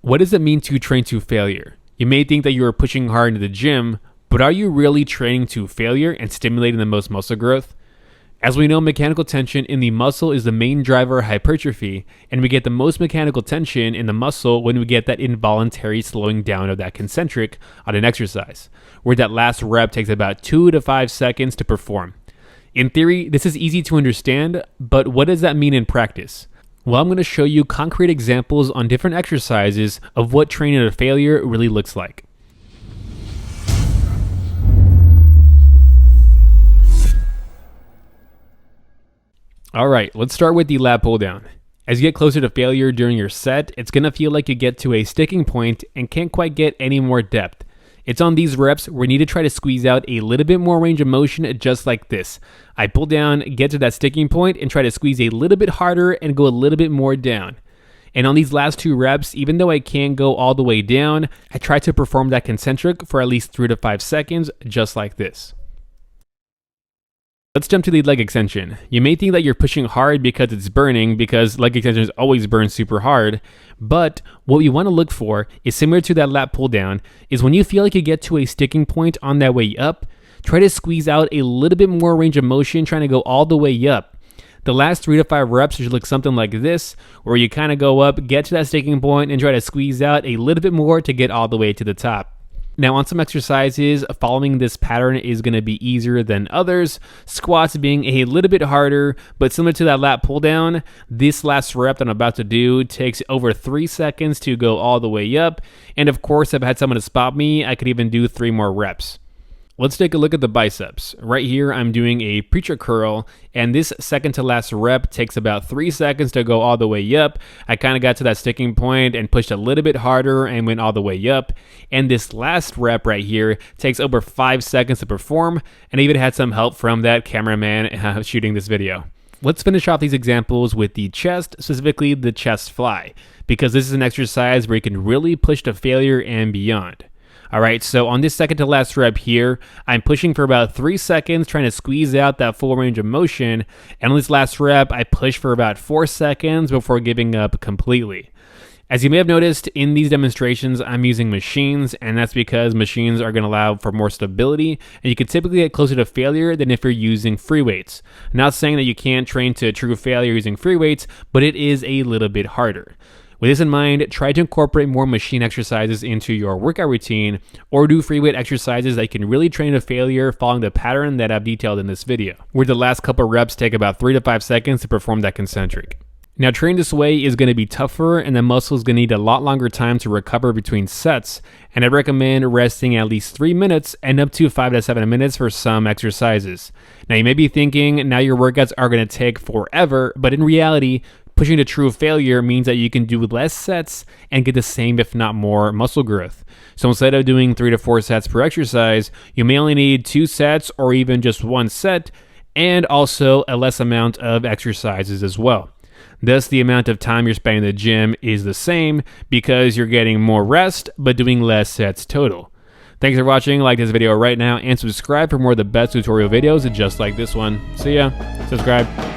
What does it mean to train to failure? You may think that you are pushing hard into the gym, but are you really training to failure and stimulating the most muscle growth? As we know, mechanical tension in the muscle is the main driver of hypertrophy, and we get the most mechanical tension in the muscle when we get that involuntary slowing down of that concentric on an exercise, where that last rep takes about 2 to 5 seconds to perform. In theory, this is easy to understand, but what does that mean in practice? Well, I'm going to show you concrete examples on different exercises of what training to failure really looks like. Alright, let's start with the lat pull down. As you get closer to failure during your set, it's going to feel like you get to a sticking point and can't quite get any more depth. It's on these reps where you need to try to squeeze out a little bit more range of motion, just like this. I pull down, get to that sticking point, and try to squeeze a little bit harder and go a little bit more down. And on these last 2 reps, even though I can't go all the way down, I try to perform that concentric for at least 3 to 5 seconds, just like this. Let's jump to the leg extension. You may think that you're pushing hard because it's burning, because leg extensions always burn super hard, but what you want to look for is similar to that lat pull down, is when you feel like you get to a sticking point on that way up, try to squeeze out a little bit more range of motion, trying to go all the way up. The last 3 to 5 reps should look something like this, where you kind of go up, get to that sticking point, and try to squeeze out a little bit more to get all the way to the top. Now on some exercises, following this pattern is going to be easier than others, squats being a little bit harder, but similar to that lat pull down, this last rep that I'm about to do takes over 3 seconds to go all the way up, and of course if I had someone to spot me, I could even do 3 more reps. Let's take a look at the biceps. Right here, I'm doing a preacher curl, and this second to last rep takes about 3 seconds to go all the way up. I kind of got to that sticking point and pushed a little bit harder and went all the way up. And this last rep right here takes over 5 seconds to perform, and I even had some help from that cameraman shooting this video. Let's finish off these examples with the chest, specifically the chest fly, because this is an exercise where you can really push to failure and beyond. Alright, so on this second to last rep here, I'm pushing for about 3 seconds, trying to squeeze out that full range of motion, and on this last rep, I push for about 4 seconds before giving up completely. As you may have noticed, in these demonstrations, I'm using machines, and that's because machines are going to allow for more stability, and you can typically get closer to failure than if you're using free weights. Not saying that you can't train to true failure using free weights, but it is a little bit harder. With this in mind, try to incorporate more machine exercises into your workout routine, or do free weight exercises that can really train to failure following the pattern that I've detailed in this video, where the last couple reps take about 3 to 5 seconds to perform that concentric. Now training this way is going to be tougher, and the muscle is going to need a lot longer time to recover between sets, and I recommend resting at least 3 minutes and up to 5 to 7 minutes for some exercises. Now you may be thinking, now your workouts are going to take forever, but in reality, pushing to true failure means that you can do less sets and get the same, if not more, muscle growth. So instead of doing 3 to 4 sets per exercise, you may only need 2 sets or even just 1 set, and also a less amount of exercises as well. Thus, the amount of time you're spending in the gym is the same because you're getting more rest, but doing less sets total. Thanks for watching. Like this video right now and subscribe for more of the best tutorial videos just like this one. See ya. Subscribe.